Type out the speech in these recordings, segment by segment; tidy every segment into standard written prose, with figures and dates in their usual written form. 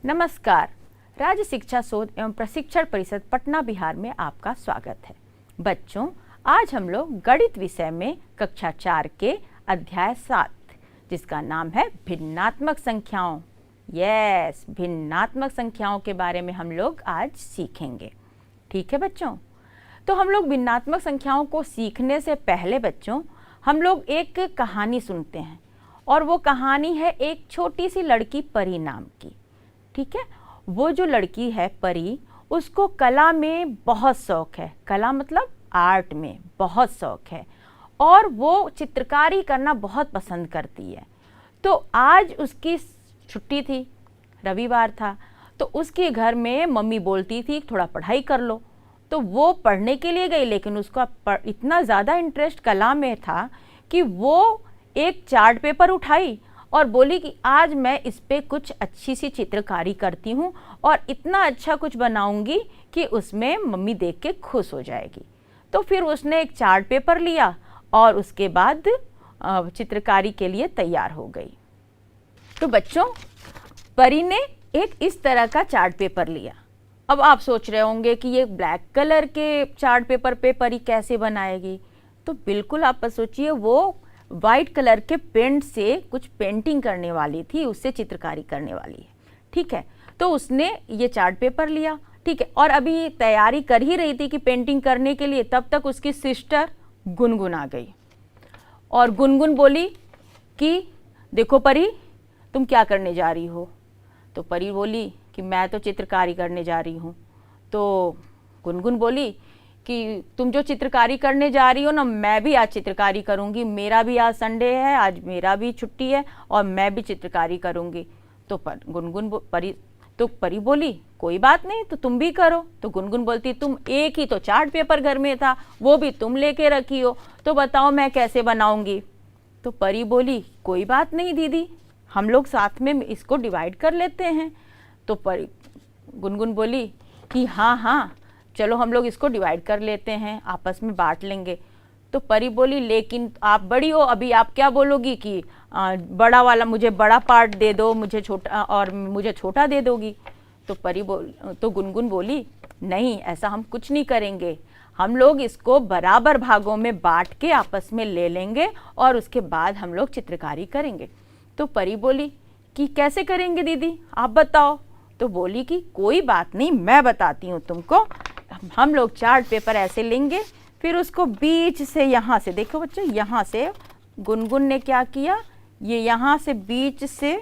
नमस्कार। राज्य शिक्षा शोध एवं प्रशिक्षण परिषद पटना बिहार में आपका स्वागत है। बच्चों, आज हम लोग गणित विषय में कक्षा 4 के अध्याय 7 जिसका नाम है भिन्नात्मक संख्याओं, भिन्नात्मक संख्याओं के बारे में हम लोग आज सीखेंगे। ठीक है बच्चों, तो हम लोग भिन्नात्मक संख्याओं को सीखने से पहले बच्चों हम लोग एक कहानी सुनते हैं, और वो कहानी है एक छोटी सी लड़की परी नाम की। ठीक है, वो जो लड़की है परी, उसको कला में बहुत शौक है। कला मतलब आर्ट में बहुत शौक है, और वो चित्रकारी करना बहुत पसंद करती है। तो आज उसकी छुट्टी थी, रविवार था, तो उसके घर में मम्मी बोलती थी थोड़ा पढ़ाई कर लो। तो वो पढ़ने के लिए गई, लेकिन उसका इतना ज़्यादा इंटरेस्ट कला में था कि वो एक चार्ट पेपर उठाई और बोली कि आज मैं इस पे कुछ अच्छी सी चित्रकारी करती हूँ और इतना अच्छा कुछ बनाऊंगी कि उसमें मम्मी देख के खुश हो जाएगी। तो फिर उसने एक चार्ट पेपर लिया और उसके बाद चित्रकारी के लिए तैयार हो गई। तो बच्चों, परी ने एक इस तरह का चार्ट पेपर लिया। अब आप सोच रहे होंगे कि ये ब्लैक कलर के चार्ट पेपर पे परी कैसे बनाएगी। तो बिल्कुल आप सोचिए, वो वाइट कलर के पेंट से कुछ पेंटिंग करने वाली थी, उससे चित्रकारी करने वाली है। ठीक है, तो उसने ये चार्ट पेपर लिया। ठीक है, और अभी तैयारी कर ही रही थी कि पेंटिंग करने के लिए, तब तक उसकी सिस्टर गुनगुन आ गई। और गुनगुन बोली कि देखो परी, तुम क्या करने जा रही हो। तो परी बोली कि मैं तो चित्रकारी करने जा रही हूँ। तो गुनगुन बोली कि तुम जो चित्रकारी करने जा रही हो ना, मैं भी आज चित्रकारी करूँगी। मेरा भी आज संडे है, आज मेरा भी छुट्टी है और मैं भी चित्रकारी करूँगी। तो परी बोली कोई बात नहीं, तो तुम भी करो। तो गुनगुन बोलती तुम एक ही तो चार्ट पेपर घर में था, वो भी तुम लेके रखी हो, तो बताओ मैं कैसे बनाऊँगी। तो परी बोली कोई बात नहीं दीदी, हम लोग साथ में इसको डिवाइड कर लेते हैं। तो गुनगुन बोली कि हाँ चलो हम लोग इसको डिवाइड कर लेते हैं, आपस में बांट लेंगे। तो परी बोली लेकिन आप बड़ी हो, अभी आप क्या बोलोगी कि बड़ा वाला मुझे बड़ा पार्ट दे दो, मुझे छोटा, और मुझे छोटा दे दोगी। तो गुनगुन बोली नहीं, ऐसा हम कुछ नहीं करेंगे, हम लोग इसको बराबर भागों में बांट के आपस में ले लेंगे और उसके बाद हम लोग चित्रकारी करेंगे। तो परी बोली कि कैसे करेंगे दीदी, आप बताओ। तो बोली कि कोई बात नहीं, मैं बताती हूँ तुमको। हम लोग चार्ट पेपर ऐसे लेंगे, फिर उसको बीच से, यहाँ से देखो बच्चों, यहाँ से गुनगुन ने क्या किया, ये यहाँ से बीच से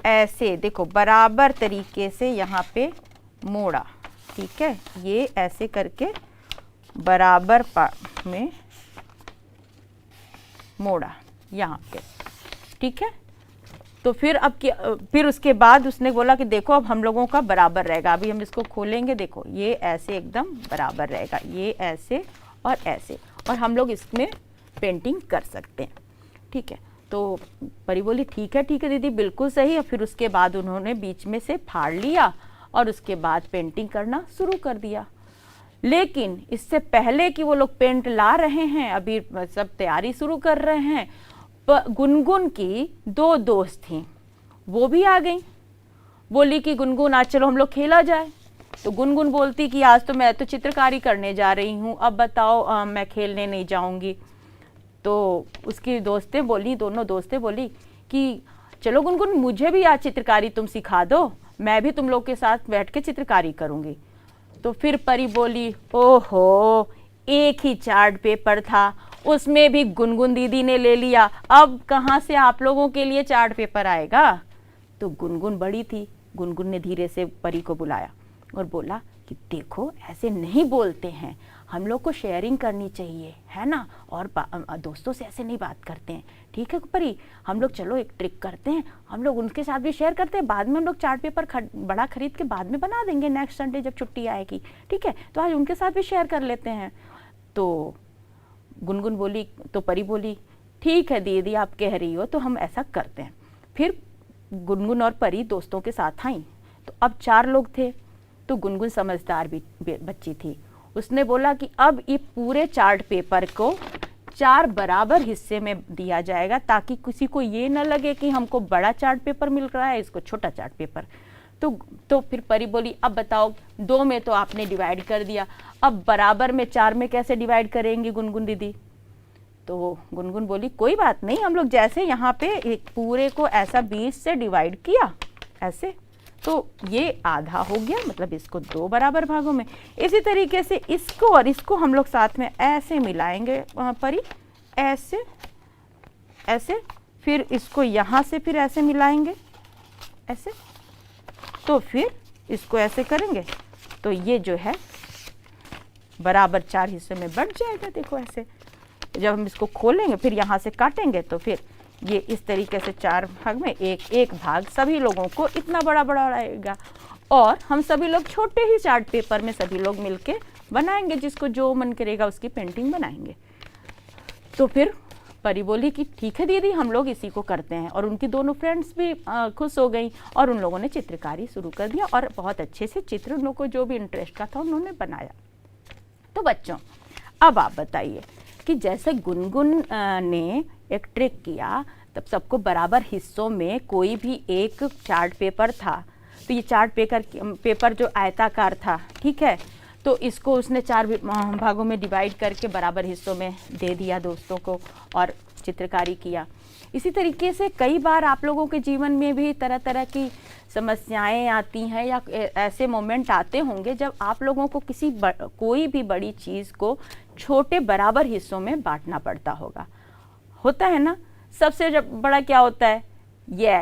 ऐसे देखो बराबर तरीके से यहाँ पे मोड़ा। ठीक है, ये ऐसे करके बराबर में मोड़ा यहाँ पे। ठीक है, तो फिर उसके बाद उसने बोला कि देखो अब हम लोगों का बराबर रहेगा। अभी हम इसको खोलेंगे, देखो ये ऐसे एकदम बराबर रहेगा, ये ऐसे और ऐसे, और हम लोग इसमें पेंटिंग कर सकते हैं। ठीक है, तो परी बोली ठीक है दीदी, बिल्कुल सही। और फिर उसके बाद उन्होंने बीच में से फाड़ लिया और उसके बाद पेंटिंग करना शुरू कर दिया। लेकिन इससे पहले कि वो लोग पेंट ला रहे हैं, अभी सब तैयारी शुरू कर रहे हैं, गुनगुन की 2 दोस्त थीं, वो भी आ गई। बोली कि गुनगुन आज चलो हम लोग खेला जाए। तो गुनगुन बोलती कि आज तो मैं तो चित्रकारी करने जा रही हूँ, अब बताओ मैं खेलने नहीं जाऊँगी। तो उसकी दोस्तें बोली, दोनों दोस्तें बोली कि चलो गुनगुन, मुझे भी आज चित्रकारी तुम सिखा दो, मैं भी तुम लोग के साथ बैठ के चित्रकारी करूँगी। तो फिर परी बोली ओहो, एक ही चार्ट पेपर था, उसमें भी गुनगुन दीदी ने ले लिया, अब कहाँ से आप लोगों के लिए चार्ट पेपर आएगा। तो गुनगुन बड़ी थी, गुनगुन ने धीरे से परी को बुलाया और बोला कि देखो ऐसे नहीं बोलते हैं, हम लोग को शेयरिंग करनी चाहिए, है ना, और दोस्तों से ऐसे नहीं बात करते हैं। ठीक है परी, हम लोग चलो एक ट्रिक करते हैं, हम लोग उनके साथ भी शेयर करते हैं, बाद में हम लोग चार्ट पेपर बड़ा खरीद के बाद में बना देंगे नेक्स्ट संडे जब छुट्टी आएगी। ठीक है, तो आज उनके साथ भी शेयर कर लेते हैं। तो गुनगुन बोली, तो परी बोली ठीक है दीदी, आप कह रही हो तो हम ऐसा करते हैं। फिर गुनगुन और परी दोस्तों के साथ आई। तो अब 4 लोग थे, तो गुनगुन समझदार भी बच्ची थी, उसने बोला कि अब ये पूरे चार्ट पेपर को 4 बराबर हिस्से में दिया जाएगा, ताकि किसी को ये न लगे कि हमको बड़ा चार्ट पेपर मिल रहा है, इसको छोटा चार्ट पेपर। तो फिर परी बोली अब बताओ, 2 में तो आपने डिवाइड कर दिया, अब बराबर में 4 में कैसे डिवाइड करेंगी गुनगुन दीदी? तो गुनगुन बोली कोई बात नहीं, हम लोग जैसे यहाँ पे एक पूरे को ऐसा 20 से डिवाइड किया ऐसे, तो ये आधा हो गया, मतलब इसको 2 बराबर भागों में। इसी तरीके से इसको और इसको हम लोग साथ में ऐसे मिलाएंगे परी, ऐसे ऐसे, फिर इसको यहाँ से फिर ऐसे मिलाएंगे ऐसे, तो फिर इसको ऐसे करेंगे तो ये जो है बराबर 4 हिस्से में बंट जाएगा। देखो ऐसे जब हम इसको खोलेंगे फिर यहाँ से काटेंगे तो फिर ये इस तरीके से 4 भाग में एक भाग सभी लोगों को इतना बड़ा बड़ा आएगा, और हम सभी लोग छोटे ही चार्ट पेपर में सभी लोग मिलके बनाएंगे, जिसको जो मन करेगा उसकी पेंटिंग बनाएंगे। तो फिर परी बोली कि ठीक है दीदी, हम लोग इसी को करते हैं, और उनकी दोनों फ्रेंड्स भी खुश हो गई और उन लोगों ने चित्रकारी शुरू कर दिया और बहुत अच्छे से चित्र उन लोगों को जो भी इंटरेस्ट का था उन्होंने बनाया। तो बच्चों अब आप बताइए कि जैसे गुनगुन ने एक ट्रिक किया, तब सबको बराबर हिस्सों में कोई भी एक चार्ट पेपर था, तो ये चार्ट पेपर जो आयताकार था, ठीक है, तो इसको उसने 4 भागों में डिवाइड करके बराबर हिस्सों में दे दिया दोस्तों को और चित्रकारी किया। इसी तरीके से कई बार आप लोगों के जीवन में भी तरह तरह की समस्याएं आती हैं या ऐसे मोमेंट आते होंगे जब आप लोगों को कोई भी बड़ी चीज़ को छोटे बराबर हिस्सों में बांटना पड़ता होता है ना। सबसे बड़ा क्या होता है,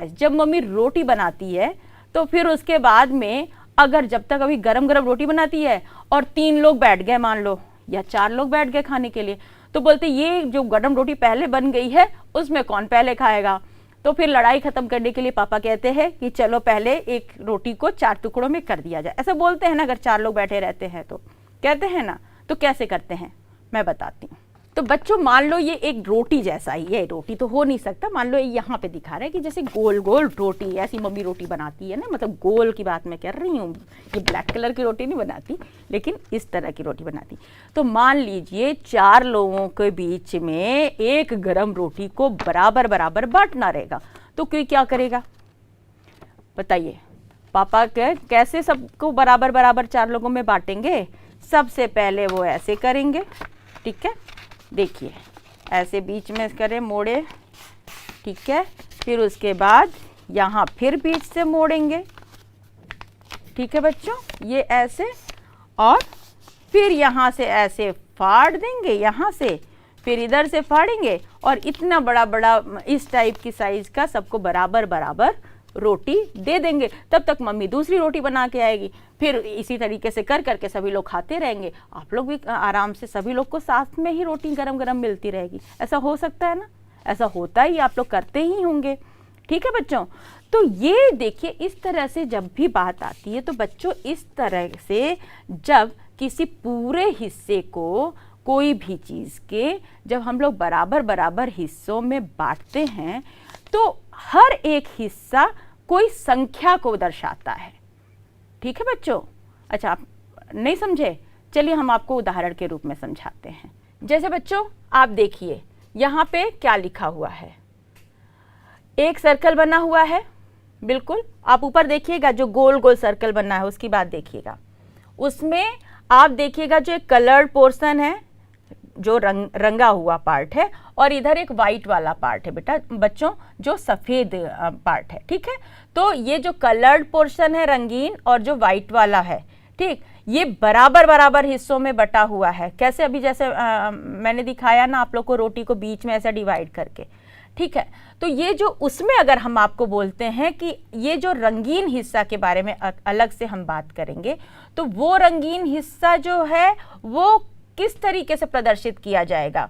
जब मम्मी रोटी बनाती है तो फिर उसके बाद में अगर जब तक अभी गरम गरम रोटी बनाती है और 3 लोग बैठ गए मान लो, या 4 लोग बैठ गए खाने के लिए, तो बोलते ये जो गरम रोटी पहले बन गई है उसमें कौन पहले खाएगा। तो फिर लड़ाई खत्म करने के लिए पापा कहते हैं कि चलो पहले एक रोटी को 4 टुकड़ों में कर दिया जाए। ऐसा बोलते हैं ना, अगर 4 लोग बैठे रहते हैं तो कहते हैं ना। तो कैसे करते हैं मैं बताती हूँ। तो बच्चों मान लो ये एक रोटी जैसा ही है, रोटी तो हो नहीं सकता, मान लो यहाँ पे दिखा रहा है कि जैसे गोल गोल रोटी, ऐसी मम्मी रोटी बनाती है ना, मतलब गोल की बात मैं कर रही हूँ, ये ब्लैक कलर की रोटी नहीं बनाती लेकिन इस तरह की रोटी बनाती। तो मान लीजिए 4 लोगों के बीच में एक गरम रोटी को बराबर बराबर बांटना रहेगा, तो कोई क्या करेगा बताइए? पापा कैसे सबको बराबर बराबर 4 लोगों में बांटेंगे? सबसे पहले वो ऐसे करेंगे, ठीक है, देखिए ऐसे बीच में करें, मोड़े, ठीक है, फिर उसके बाद यहाँ फिर बीच से मोड़ेंगे, ठीक है बच्चों, ये ऐसे, और फिर यहाँ से ऐसे फाड़ देंगे, यहाँ से फिर इधर से फाड़ेंगे और इतना बड़ा बड़ा इस टाइप की साइज का सबको बराबर बराबर रोटी दे देंगे। तब तक मम्मी दूसरी रोटी बना के आएगी, फिर इसी तरीके से कर करके सभी लोग खाते रहेंगे, आप लोग भी आराम से, सभी लोग को साथ में ही रोटी गरम गरम मिलती रहेगी। ऐसा हो सकता है ना? ऐसा होता ही, आप लोग करते ही होंगे, ठीक है बच्चों। तो ये देखिए इस तरह से जब भी बात आती है तो बच्चों इस तरह से जब किसी पूरे हिस्से को, कोई भी चीज़ के जब हम लोग बराबर बराबर हिस्सों में बांटते हैं तो हर एक हिस्सा कोई संख्या को दर्शाता है, ठीक है बच्चों। अच्छा आप नहीं समझे, चलिए हम आपको उदाहरण के रूप में समझाते हैं। जैसे बच्चों आप देखिए यहाँ पे क्या लिखा हुआ है, एक सर्कल बना हुआ है, बिल्कुल आप ऊपर देखिएगा जो गोल गोल सर्कल बना है उसकी बात देखिएगा, उसमें आप देखिएगा जो एक कलर्ड पोर्शन है, जो रंगा हुआ पार्ट है, और इधर एक वाइट वाला पार्ट है बेटा बच्चों, जो सफ़ेद पार्ट है, ठीक है। तो ये जो कलर्ड पोर्शन है रंगीन और जो वाइट वाला है, ठीक, ये बराबर बराबर हिस्सों में बटा हुआ है। कैसे? अभी जैसे मैंने दिखाया ना आप लोग को, रोटी को बीच में ऐसा डिवाइड करके, ठीक है। तो ये जो उसमें अगर हम आपको बोलते हैं कि ये जो रंगीन हिस्सा के बारे में अलग से हम बात करेंगे, तो वो रंगीन हिस्सा जो है वो किस तरीके से प्रदर्शित किया जाएगा?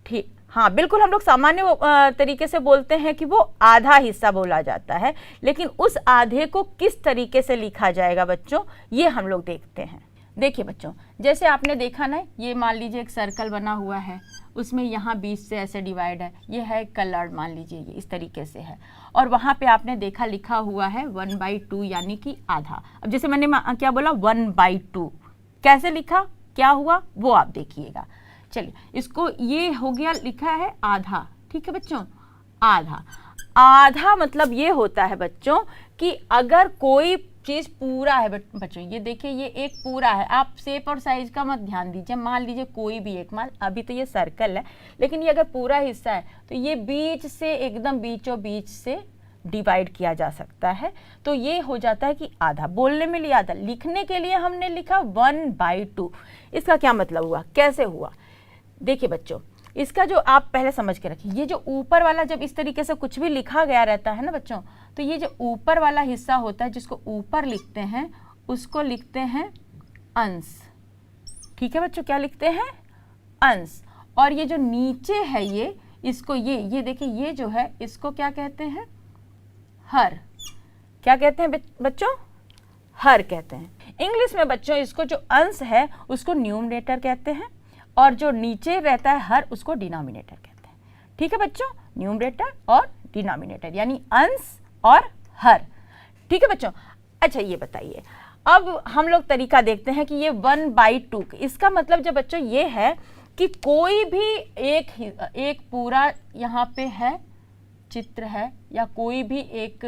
ठीक, हाँ बिल्कुल, हम लोग सामान्य तरीके से बोलते हैं कि वो आधा हिस्सा बोला जाता है, लेकिन उस आधे को किस तरीके से लिखा जाएगा बच्चों, ये हम लोग देखते हैं। देखिए बच्चों, जैसे आपने देखा ना, ये मान लीजिए एक सर्कल बना हुआ है, उसमें यहाँ बीच से ऐसे डिवाइड है, ये है कलर्ड, मान लीजिए ये इस तरीके से है, और वहाँ पे आपने देखा लिखा हुआ है 1/2 यानी कि आधा। अब जैसे मैंने क्या बोला 1/2, कैसे लिखा, क्या हुआ वो आप देखिएगा। चलिए इसको, ये हो गया लिखा है आधा, ठीक है बच्चों, आधा। आधा मतलब ये होता है बच्चों कि अगर कोई चीज पूरा है बच्चों, ये देखिए ये एक पूरा है, आप शेप और साइज का मत ध्यान दीजिए, मान लीजिए कोई भी एक, मान अभी तो ये सर्कल है, लेकिन ये अगर पूरा हिस्सा है तो ये बीच से एकदम बीचों बीच से डिवाइड किया जा सकता है, तो ये हो जाता है कि आधा। बोलने में लिए आधा, लिखने के लिए हमने लिखा 1/2। इसका क्या मतलब हुआ, कैसे हुआ? देखिए बच्चों, इसका जो आप पहले समझ के रखिए, ये जो ऊपर वाला जब इस तरीके से कुछ भी लिखा गया रहता है ना बच्चों, तो ये जो ऊपर वाला हिस्सा होता है जिसको ऊपर लिखते हैं उसको लिखते हैं अंश। ठीक है बच्चों, क्या लिखते हैं? अंश। और ये जो नीचे है ये, इसको ये देखिए, ये जो है इसको क्या कहते हैं? हर। क्या कहते हैं बच्चों? हर कहते हैं। इंग्लिश में बच्चों इसको जो अंश है उसको न्यूमरेटर कहते हैं, और जो नीचे रहता है हर उसको डिनोमिनेटर कहते हैं। ठीक है बच्चों, न्यूमरेटर और डिनोमिनेटर यानी अंश और हर। ठीक है बच्चों। अच्छा ये बताइए, अब हम लोग तरीका देखते हैं कि ये 1/2, इसका मतलब जब बच्चों ये है कि कोई भी एक पूरा यहाँ पे है, चित्र है या कोई भी एक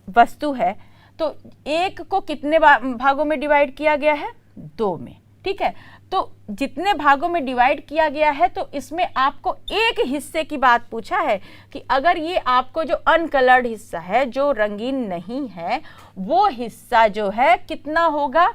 वस्तु है, तो एक को कितने भागों में डिवाइड किया गया है? 2 में। ठीक है, तो जितने भागों में डिवाइड किया गया है, तो इसमें आपको एक हिस्से की बात पूछा है कि अगर ये आपको जो अनकलर्ड हिस्सा है, जो रंगीन नहीं है, वो हिस्सा जो है कितना होगा,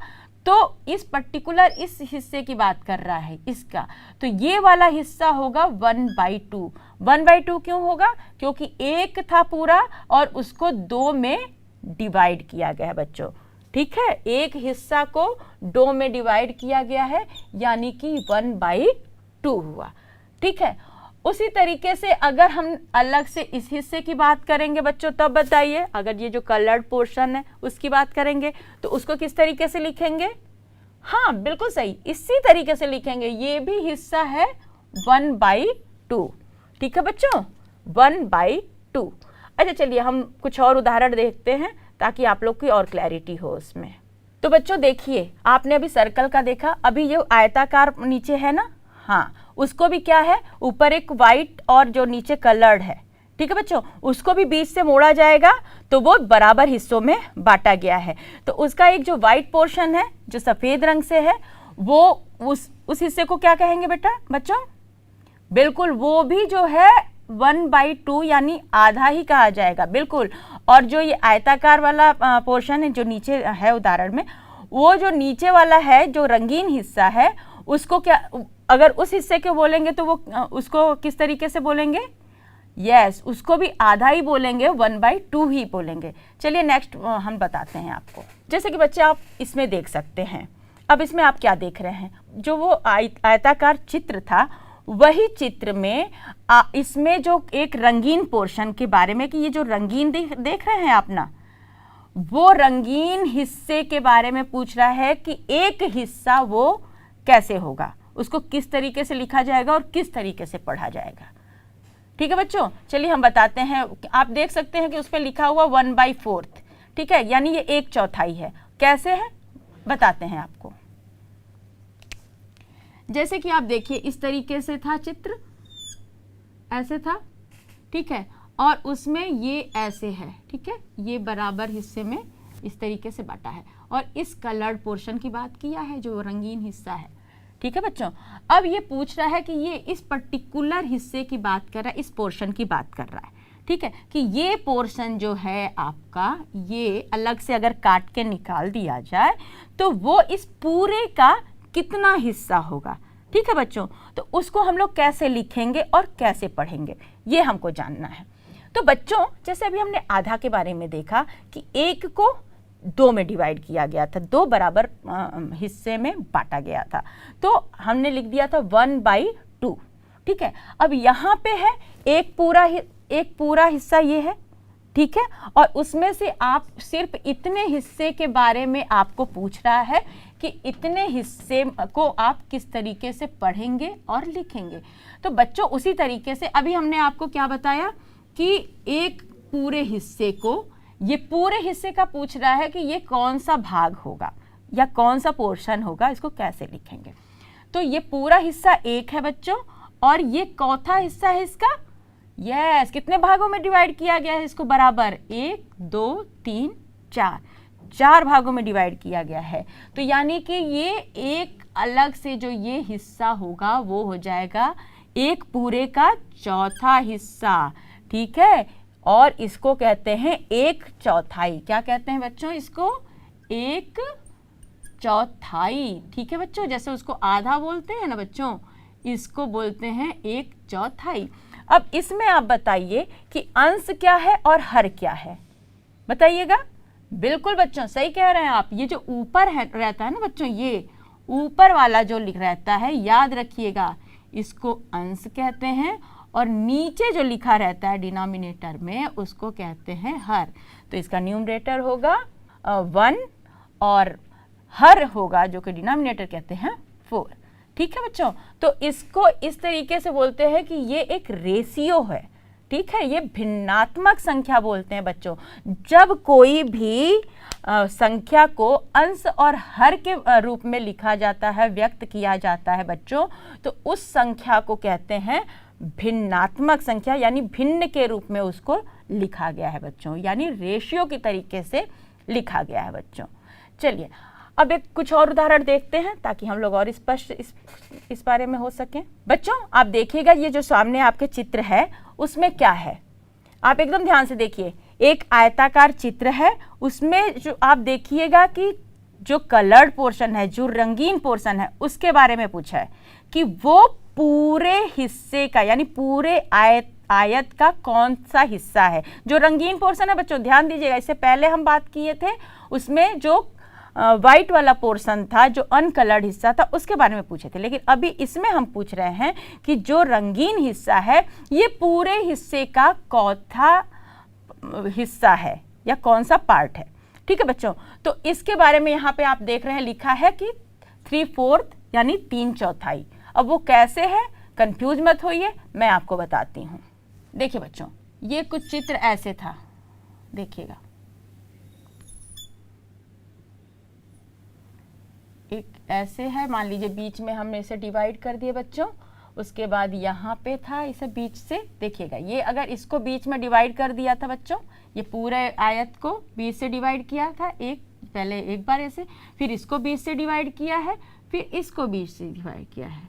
तो इस पर्टिकुलर इस हिस्से की बात कर रहा है इसका, तो ये वाला हिस्सा होगा 1/2। 1/2 क्यों होगा? क्योंकि एक था पूरा और उसको 2 में डिवाइड किया गया है बच्चों। ठीक है, एक हिस्सा को 2 में डिवाइड किया गया है, यानी कि 1/2 हुआ। ठीक है, उसी तरीके से अगर हम अलग से इस हिस्से की बात करेंगे बच्चों, तब बताइए, अगर ये जो कलर्ड पोर्शन है उसकी बात करेंगे तो उसको किस तरीके से लिखेंगे? हाँ बिल्कुल सही, इसी तरीके से लिखेंगे। ये भी हिस्सा है 1/2। ठीक है बच्चों, 1/2। अच्छा चलिए हम कुछ और उदाहरण देखते हैं ताकि आप लोग की और क्लैरिटी हो उसमें। तो बच्चों देखिए, आपने अभी सर्कल का देखा, अभी ये आयताकार नीचे है ना, हाँ, उसको भी क्या है, ऊपर एक वाइट और जो नीचे कलर्ड है। ठीक है बच्चों, उसको भी बीच से मोड़ा जाएगा तो वो बराबर हिस्सों में बांटा गया है। तो उसका एक जो वाइट पोर्शन है जो सफेद रंग से है, वो उस हिस्से को क्या कहेंगे बेटा बच्चों? बिल्कुल, वो भी जो है 1/2 यानी आधा ही कहा जाएगा, बिल्कुल। और जो ये आयताकार वाला पोर्शन है जो नीचे है उदाहरण में, वो जो नीचे वाला है जो रंगीन हिस्सा है, उसको क्या, अगर उस हिस्से को बोलेंगे तो वो उसको किस तरीके से बोलेंगे? यस, उसको भी आधा ही बोलेंगे, 1/2 ही बोलेंगे। चलिए नेक्स्ट हम बताते हैं आपको। जैसे कि बच्चे आप इसमें देख सकते हैं, अब इसमें आप क्या देख रहे हैं, जो वो आयताकार चित्र था, वही चित्र में इसमें जो एक रंगीन पोर्शन के बारे में, कि ये जो रंगीन देख रहे हैं आप ना, वो रंगीन हिस्से के बारे में पूछ रहा है कि एक हिस्सा वो कैसे होगा, उसको किस तरीके से लिखा जाएगा और किस तरीके से पढ़ा जाएगा। ठीक है बच्चों, चलिए हम बताते हैं। आप देख सकते हैं कि उस पर लिखा हुआ 1/4। ठीक है, यानी ये 1/4 है। कैसे है बताते हैं आपको। जैसे कि आप देखिए, इस तरीके से था चित्र, ऐसे था, ठीक है, और उसमें ये ऐसे है, ठीक है, ये बराबर हिस्से में इस तरीके से बांटा है, और इस कलर्ड पोर्शन की बात किया है जो रंगीन हिस्सा है। ठीक है बच्चों, अब ये पूछ रहा है कि ये इस पर्टिकुलर हिस्से की बात कर रहा है, इस पोर्शन की बात कर रहा है। ठीक है, कि ये पोर्शन जो है आपका, ये अलग से अगर काट के निकाल दिया जाए तो वो इस पूरे का कितना हिस्सा होगा। ठीक है बच्चों, तो उसको हम लोग कैसे लिखेंगे और कैसे पढ़ेंगे, ये हमको जानना है। तो बच्चों, जैसे अभी हमने आधा के बारे में देखा कि एक को 2 में डिवाइड किया गया था, 2 बराबर हिस्से में बांटा गया था, तो हमने लिख दिया था 1/2। ठीक है, अब यहाँ पे है एक पूरा हिस्सा ये है, ठीक है, और उसमें से आप सिर्फ इतने हिस्से के बारे में आपको पूछ रहा है कि इतने हिस्से को आप किस तरीके से पढ़ेंगे और लिखेंगे। तो बच्चों उसी तरीके से अभी हमने आपको क्या बताया कि एक पूरे हिस्से को, ये पूरे हिस्से का पूछ रहा है कि ये कौन सा भाग होगा या कौन सा पोर्शन होगा, इसको कैसे लिखेंगे। तो ये पूरा हिस्सा 1 है बच्चों, और ये चौथा हिस्सा है इसका, यस, कितने भागों में डिवाइड किया गया है इसको बराबर, 1 2 3 4, 4 भागों में डिवाइड किया गया है। तो यानी कि ये एक अलग से जो ये हिस्सा होगा वो हो जाएगा एक पूरे का चौथा हिस्सा, ठीक है। और इसको कहते हैं 1/4। क्या कहते हैं बच्चों इसको? 1/4, ठीक है बच्चों। जैसे उसको आधा बोलते हैं ना बच्चों, इसको बोलते हैं 1/4। अब इसमें आप बताइए कि अंश क्या है और हर क्या है, बताइएगा। बिल्कुल बच्चों सही कह रहे हैं आप। ये जो ऊपर है रहता है ना बच्चों, ये ऊपर वाला जो लिख रहता है, याद रखिएगा, इसको अंश कहते हैं। और नीचे जो लिखा रहता है डिनोमिनेटर में, उसको कहते हैं हर। तो इसका न्यूमरेटर होगा 1 और हर होगा जो कि डिनोमिनेटर कहते हैं 4, ठीक है बच्चों। तो इसको इस तरीके से बोलते हैं कि ये एक रेशियो है, ठीक है। ये भिन्नात्मक संख्या बोलते हैं बच्चों। जब कोई भी संख्या को अंश और हर के रूप में लिखा जाता है, व्यक्त किया जाता है बच्चों, तो उस संख्या को कहते हैं भिन्नात्मक संख्या, यानी भिन्न के रूप में उसको लिखा गया है बच्चों, यानी रेशियो की तरीके से लिखा गया है बच्चों। चलिए अब एक कुछ और उदाहरण देखते हैं ताकि हम लोग और स्पष्ट इस बारे में हो सकें। बच्चों आप देखिएगा, ये जो सामने आपके चित्र है उसमें क्या है, आप एकदम ध्यान से देखिए। एक आयताकार चित्र है, उसमें जो आप देखिएगा कि जो कलर्ड पोर्शन है, जो रंगीन पोर्शन है, उसके बारे में पूछा है कि वो पूरे हिस्से का, यानी पूरे आयत का कौन सा हिस्सा है। जो रंगीन पोर्शन है बच्चों, ध्यान दीजिएगा, इससे पहले हम बात किए थे, उसमें जो वाइट वाला पोर्शन था, जो अनकलर्ड हिस्सा था, उसके बारे में पूछे थे। लेकिन अभी इसमें हम पूछ रहे हैं कि जो रंगीन हिस्सा है, ये पूरे हिस्से का चौथा हिस्सा है या कौन सा पार्ट है, ठीक है बच्चों। तो इसके बारे में यहाँ पे आप देख रहे हैं, लिखा है कि 3/4 यानी 3/4। अब वो कैसे है, कंफ्यूज मत होइए, मैं आपको बताती हूँ। देखिए बच्चों, ये कुछ चित्र ऐसे था, देखिएगा, एक ऐसे है, मान लीजिए बीच में हमने इसे डिवाइड कर दिए बच्चों। उसके बाद यहाँ पे था, इसे बीच से देखिएगा, ये अगर इसको बीच में डिवाइड कर दिया था बच्चों, ये पूरे आयत को बीच से डिवाइड किया था, पहले एक बार ऐसे, फिर इसको बीच से डिवाइड किया है, फिर इसको बीच से डिवाइड किया है।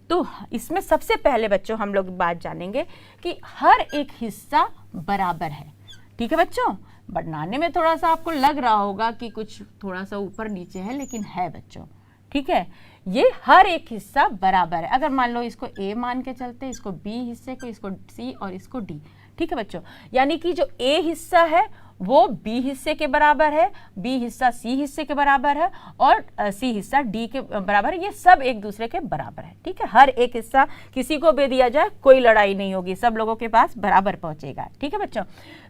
तो इसमें सबसे पहले बच्चों हम लोग बात जानेंगे कि हर एक हिस्सा बराबर है, ठीक है बच्चों। बनाने में थोड़ा सा आपको लग रहा होगा कि कुछ थोड़ा सा ऊपर नीचे है, लेकिन है बच्चों, ठीक है। ये हर एक हिस्सा बराबर है। अगर मान लो इसको A मान के चलते, इसको B हिस्से को, इसको C और इसको D, ठीक है बच्चों। यानी कि जो A हिस्सा है वो B हिस्से के बराबर है, B हिस्सा C हिस्से के बराबर है और C हिस्सा D के बराबर है। ये सब एक दूसरे के बराबर है, ठीक है। हर एक हिस्सा, किसी को भी दिया जाए कोई लड़ाई नहीं होगी, सब लोगों के पास बराबर पहुंचेगा, ठीक है बच्चों।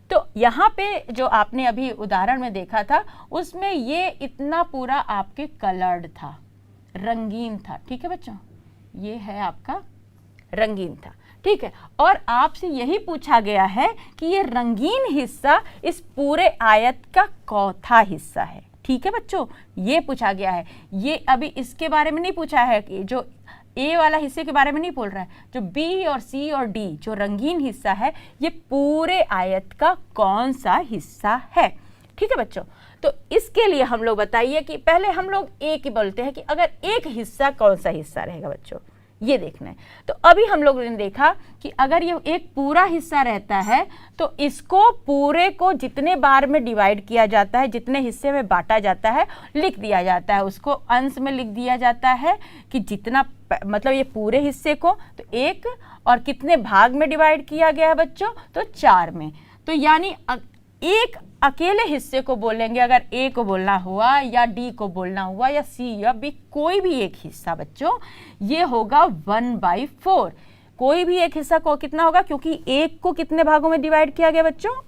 तो यहाँ पे जो आपने अभी उदाहरण में देखा था, उसमें ये इतना पूरा आपके कलर्ड था, रंगीन था, ठीक है बच्चों। ये है आपका रंगीन था, ठीक है। और आपसे यही पूछा गया है कि ये रंगीन हिस्सा इस पूरे आयत का चौथा हिस्सा है, ठीक है बच्चों। ये पूछा गया है। ये अभी इसके बारे में नहीं पूछा है कि जो A वाला हिस्से के बारे में नहीं बोल रहा है, जो B और C और D जो रंगीन हिस्सा है, ये पूरे आयत का कौन सा हिस्सा है, ठीक है बच्चों। तो इसके लिए हम लोग बताइए कि पहले हम लोग एक ही बोलते हैं कि अगर एक हिस्सा कौन सा हिस्सा रहेगा बच्चों, ये देखना है। तो अभी हम लोगों ने देखा कि अगर ये एक पूरा हिस्सा रहता है तो इसको पूरे को जितने बार में डिवाइड किया जाता है, जितने हिस्से में बांटा जाता है, लिख दिया जाता है, उसको अंश में लिख दिया जाता है कि जितना, मतलब ये पूरे हिस्से को तो 1 और कितने भाग में डिवाइड किया गया है बच्चों, तो 4 में। तो यानी एक अकेले हिस्से को बोलेंगे, अगर A को बोलना हुआ या D को बोलना हुआ या C या B, कोई भी एक हिस्सा बच्चों, ये होगा 1/4। कोई भी एक हिस्सा को कितना होगा, क्योंकि 1 को कितने भागों में डिवाइड किया गया बच्चों,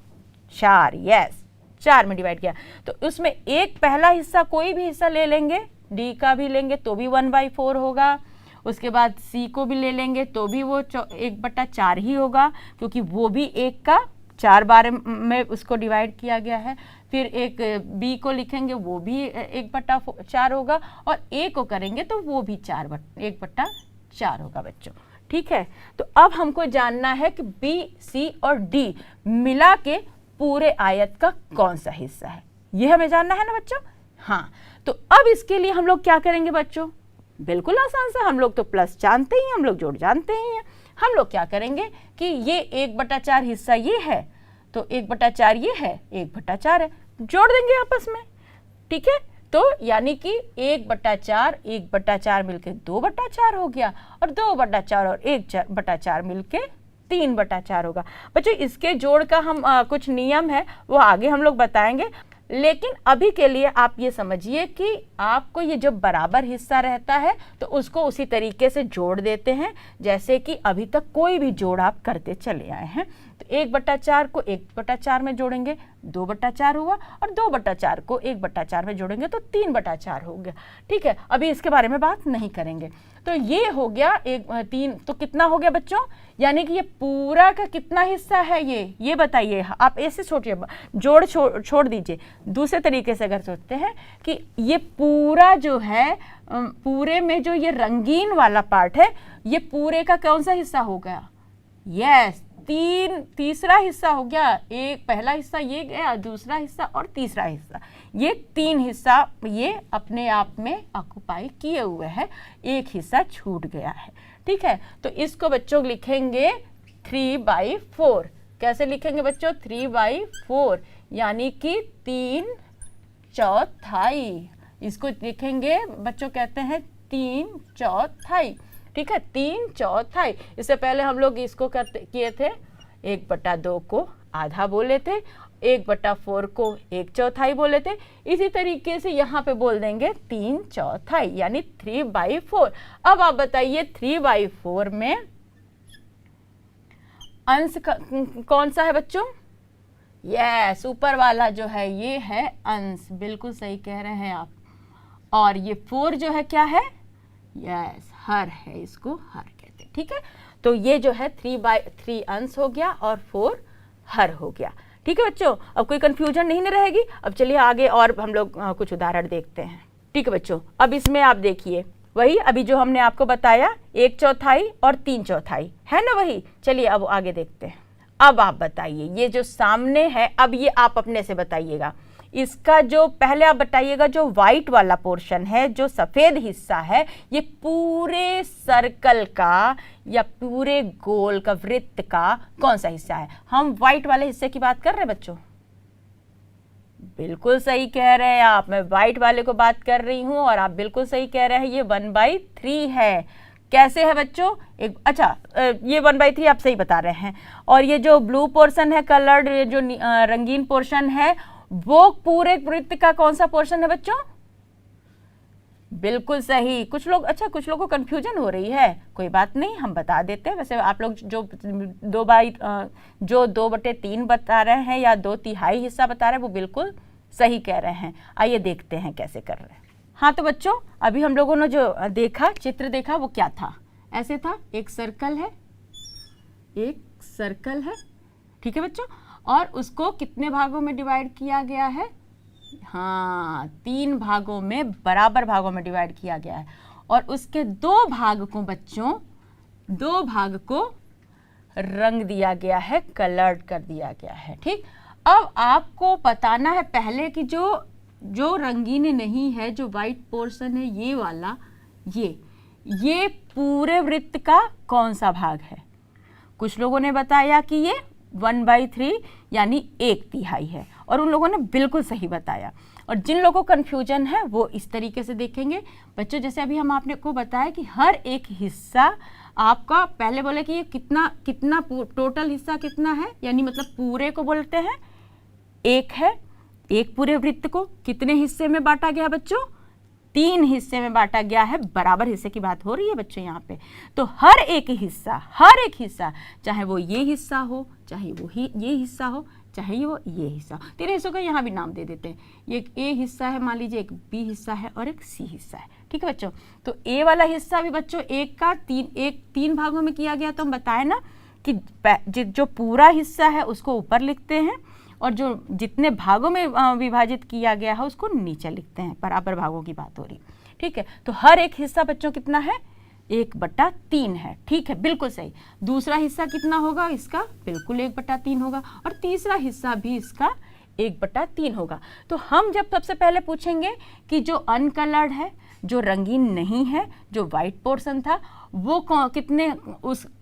4, यस, 4 में डिवाइड किया। तो उसमें एक पहला हिस्सा, कोई भी हिस्सा ले लेंगे, D का भी लेंगे तो भी 1/4 होगा। उसके बाद C को भी ले लेंगे तो भी वो 1/4 ही होगा, क्योंकि वो भी 1 का 4 बार में उसको डिवाइड किया गया है। फिर एक B को लिखेंगे, वो भी 1/4 होगा, और A को करेंगे तो वो भी 1/4 होगा बच्चों, ठीक है। तो अब हमको जानना है कि बी, सी और डी मिला के पूरे आयत का कौन सा हिस्सा है, ये हमें जानना है ना बच्चों। हाँ, तो अब इसके लिए हम लोग क्या करेंगे बच्चों, बिल्कुल आसान सा, हम लोग तो प्लस जानते ही हैं, हम लोग जोड़ जानते ही हैं। हम लोग क्या करेंगे कि ये 1/4 हिस्सा ये है, तो 1/4 ये है, 1/4 है, जोड़ देंगे आपस में, ठीक है। तो यानी कि 1/4 1/4 मिलके 2/4 हो गया, और 2/4 और 1/4 मिलके 3/4 होगा। बच्चों इसके जोड़ का हम कुछ नियम है वो आगे हम लोग बताएंगे, लेकिन अभी के लिए आप ये समझिए कि आपको ये जब बराबर हिस्सा रहता है तो उसको उसी तरीके से जोड़ देते हैं जैसे कि अभी तक कोई भी जोड़ आप करते चले आए हैं। तो 1/4 को 1/4 में जोड़ेंगे 2/4 हुआ, और 2/4 को 1/4 में जोड़ेंगे तो 3/4 हो गया, ठीक है। अभी इसके बारे में बात नहीं करेंगे। तो ये हो गया 3, तो कितना हो गया बच्चों, यानी कि ये पूरा का कितना हिस्सा है ये बताइए। आप ऐसे सोचिए, जोड़ छोड़ दीजिए, दूसरे तरीके से अगर सोचते हैं कि ये पूरा जो है, पूरे में जो ये रंगीन वाला पार्ट है, ये पूरे का कौन सा हिस्सा हो गया, यस, तीसरा हिस्सा हो गया। एक पहला हिस्सा ये गया, दूसरा हिस्सा और तीसरा हिस्सा, ये 3 हिस्सा ये अपने आप में ऑक्युपाई किए हुए हैं, एक हिस्सा छूट गया है, ठीक है। तो इसको बच्चों लिखेंगे 3/4। कैसे लिखेंगे बच्चों, 3/4, यानी कि 3/4। इसको लिखेंगे बच्चों, कहते हैं 3/4, ठीक है, 3/4। इससे पहले हम लोग इसको किए थे 1/2 को आधा बोले थे, 1/4 को 1/4 बोले थे। इसी तरीके से यहाँ पे बोल देंगे 3/4, यानी 3/4। अब आप बताइए 3/4 में अंश कौन सा है बच्चों, यस, ऊपर वाला जो है ये है अंश, बिल्कुल सही कह रहे हैं आप। और ये 4 जो है क्या है, यस, हर है, इसको हर कहते हैं, ठीक है। तो ये जो है 3/3 अंश हो गया और 4 हर हो गया, ठीक है बच्चों। अब कोई कंफ्यूजन नहीं रहेगी। अब चलिए आगे और हम लोग कुछ उदाहरण देखते हैं, ठीक है बच्चों। अब इसमें आप देखिए वही अभी जो हमने आपको बताया 1/4 और 3/4 है ना, वही। चलिए अब आगे देखते हैं। अब आप बताइए ये जो सामने है, अब ये आप अपने से बताइएगा, इसका जो पहले आप बताइएगा जो व्हाइट वाला पोर्शन है, जो सफ़ेद हिस्सा है, ये पूरे सर्कल का या पूरे गोल का, वृत्त का कौन सा हिस्सा है। हम व्हाइट वाले हिस्से की बात कर रहे हैं बच्चों, बिल्कुल सही कह रहे हैं आप, मैं व्हाइट वाले को बात कर रही हूं, और आप बिल्कुल सही कह रहे हैं, ये 1/3 है। कैसे है बच्चों, एक अच्छा ये 1/3 आप सही बता रहे हैं। और ये जो ब्लू पोर्शन है, कलर्ड जो रंगीन पोर्शन है, वो पूरे वृत्त का कौन सा पोर्शन है बच्चों, बिल्कुल सही। कुछ लोग, अच्छा कुछ लोगों को कंफ्यूजन हो रही है, कोई बात नहीं, हम बता देते हैं। वैसे आप लोग जो 2/3 बता रहे हैं या 2/3 हिस्सा बता रहे हैं, वो बिल्कुल सही कह रहे हैं। आइए देखते हैं कैसे कर रहे हैं। हाँ तो बच्चों अभी हम लोगों ने जो देखा, चित्र देखा, वो क्या था, ऐसे था, एक सर्कल है, एक सर्कल है, ठीक है बच्चों, और उसको कितने भागों में डिवाइड किया गया है, हाँ 3 भागों में, बराबर भागों में डिवाइड किया गया है। और उसके 2 भाग को बच्चों, 2 भाग को रंग दिया गया है, कलर्ड कर दिया गया है, ठीक। अब आपको बताना है पहले कि जो रंगीन नहीं है, जो वाइट पोर्शन है ये वाला, ये पूरे वृत्त का कौन सा भाग है। कुछ लोगों ने बताया कि ये 1/3 यानी 1/3 है, और उन लोगों ने बिल्कुल सही बताया। और जिन लोगों को कन्फ्यूजन है वो इस तरीके से देखेंगे बच्चों, जैसे अभी हम आपने को बताया कि हर एक हिस्सा आपका, पहले बोले कि ये कितना टोटल हिस्सा कितना है, यानी मतलब पूरे को बोलते हैं 1 है। एक पूरे वृत्त को कितने हिस्से में बांटा गया बच्चों, 3 हिस्से में बांटा गया है, बराबर हिस्से की बात हो रही है बच्चों यहाँ पे। तो हर एक हिस्सा, चाहे वो ये हिस्सा हो, चाहे वो ये हिस्सा हो, चाहे वो ये हिस्सा हो, 3 हिस्सों का यहाँ भी नाम दे देते हैं। ये एक ए हिस्सा है, मान लीजिए, एक बी हिस्सा है और एक सी हिस्सा है, ठीक है बच्चों। तो ए वाला हिस्सा भी बच्चों एक का 3 भागों में किया गया। तो हम बताए ना कि जो पूरा हिस्सा है उसको ऊपर लिखते हैं, और जो जितने भागों में विभाजित किया गया है उसको नीचे लिखते हैं, बराबर भागों की बात हो रही, ठीक है। तो हर एक हिस्सा बच्चों कितना है, 1/3 है। ठीक है, बिल्कुल सही। दूसरा हिस्सा कितना होगा इसका? बिल्कुल 1/3 होगा। और तीसरा हिस्सा भी इसका 1/3 होगा। तो हम जब सबसे पहले पूछेंगे कि जो अनकलर्ड है, जो रंगीन नहीं है, जो वाइट पोर्शन था, वो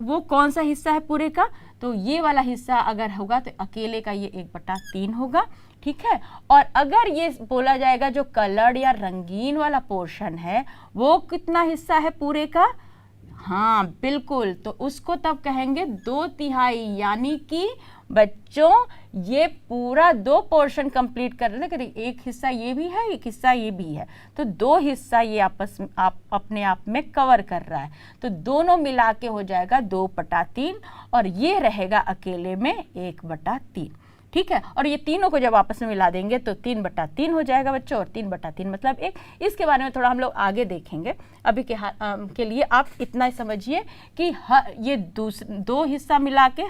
वो कौन सा हिस्सा है पूरे का? तो ये वाला हिस्सा अगर होगा तो अकेले का ये 1/3 होगा। ठीक है, और अगर ये बोला जाएगा जो कलर्ड या रंगीन वाला पोर्शन है वो कितना हिस्सा है पूरे का? हाँ बिल्कुल, तो उसको तब कहेंगे 2/3, यानी कि बच्चों ये पूरा 2 पोर्शन कंप्लीट कर रहे हैं। एक हिस्सा ये भी है, एक हिस्सा ये भी है, तो 2 हिस्सा ये अपने आप में कवर कर रहा है। तो दोनों मिला के हो जाएगा 2/3 और ये रहेगा अकेले में 1/3। ठीक है, और ये तीनों को जब आपस में मिला देंगे तो 3/3 हो जाएगा बच्चों। और 3/3 मतलब 1। इसके बारे में थोड़ा हम लोग आगे देखेंगे। अभी के लिए आप इतना ही समझिए कि ये 2 हिस्सा मिला के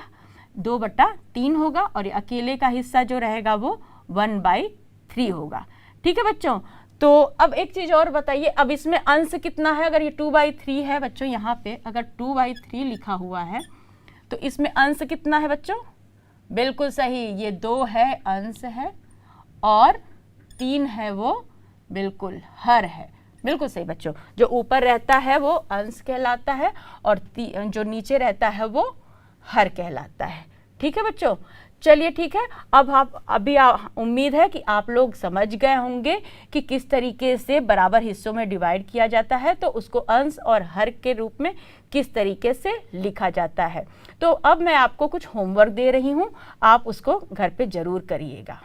2/3 होगा और ये अकेले का हिस्सा जो रहेगा वो 1/3 होगा। ठीक है बच्चों, तो अब एक चीज़ और बताइए, अब इसमें अंश कितना है? अगर ये 2/3 है बच्चों, यहाँ पे अगर 2/3 लिखा हुआ है तो इसमें अंश कितना है बच्चों? बिल्कुल सही, ये 2 है, अंश है, और 3 है वो बिल्कुल हर है। बिल्कुल सही बच्चों, जो ऊपर रहता है वो अंश कहलाता है और जो नीचे रहता है वो हर कहलाता है। ठीक है बच्चों, चलिए ठीक है। अब उम्मीद है कि आप लोग समझ गए होंगे कि किस तरीके से बराबर हिस्सों में डिवाइड किया जाता है, तो उसको अंश और हर के रूप में किस तरीके से लिखा जाता है। तो अब मैं आपको कुछ होमवर्क दे रही हूँ, आप उसको घर पे ज़रूर करिएगा।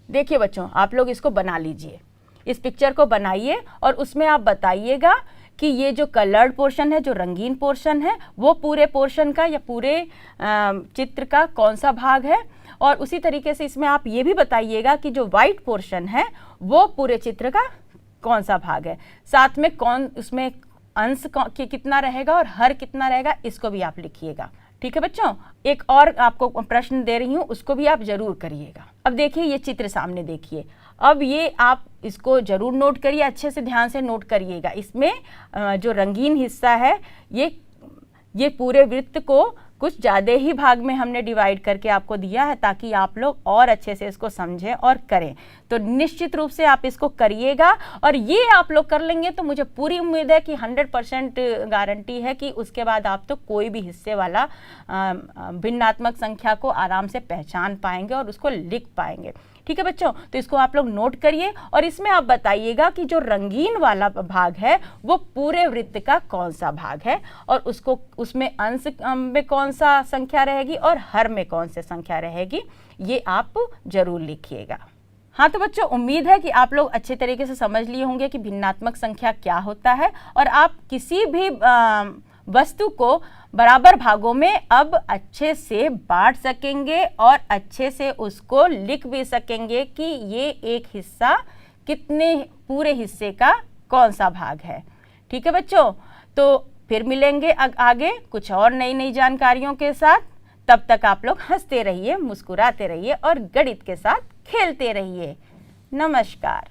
देखिए बच्चों, आप लोग इसको बना लीजिए, इस पिक्चर को बनाइए और उसमें आप बताइएगा कि ये जो कलर्ड पोर्शन है, जो रंगीन पोर्शन है, वो पूरे पोर्शन का या पूरे चित्र का कौन सा भाग है। और उसी तरीके से इसमें आप ये भी बताइएगा कि जो वाइट पोर्शन है वो पूरे चित्र का कौन सा भाग है। साथ में उसमें अंश कितना रहेगा और हर कितना रहेगा, इसको भी आप लिखिएगा। ठीक है बच्चों, एक और आपको प्रश्न दे रही हूँ, उसको भी आप जरूर करिएगा। अब देखिए ये चित्र सामने देखिए, अब ये आप इसको जरूर नोट करिए, अच्छे से ध्यान से नोट करिएगा। इसमें जो रंगीन हिस्सा है ये पूरे वृत्त को कुछ ज़्यादा ही भाग में हमने डिवाइड करके आपको दिया है, ताकि आप लोग और अच्छे से इसको समझें और करें। तो निश्चित रूप से आप इसको करिएगा, और ये आप लोग कर लेंगे तो मुझे पूरी उम्मीद है कि 100% गारंटी है कि उसके बाद आप तो कोई भी हिस्से वाला भिन्नात्मक संख्या को आराम से पहचान पाएंगे और उसको लिख पाएंगे। ठीक है बच्चों, तो इसको आप लोग नोट करिए और इसमें आप बताइएगा कि जो रंगीन वाला भाग है वो पूरे वृत्त का कौन सा भाग है, और उसमें अंश में कौन सा संख्या रहेगी और हर में कौन सी संख्या रहेगी, ये आप जरूर लिखिएगा। हाँ तो बच्चों, उम्मीद है कि आप लोग अच्छे तरीके से समझ लिए होंगे कि भिन्नात्मक संख्या क्या होता है, और आप किसी भी वस्तु को बराबर भागों में अब अच्छे से बांट सकेंगे और अच्छे से उसको लिख भी सकेंगे कि ये एक हिस्सा कितने पूरे हिस्से का कौन सा भाग है। ठीक है बच्चों, तो फिर मिलेंगे आगे कुछ और नई जानकारियों के साथ। तब तक आप लोग हंसते रहिए, मुस्कुराते रहिए और गणित के साथ खेलते रहिए। नमस्कार।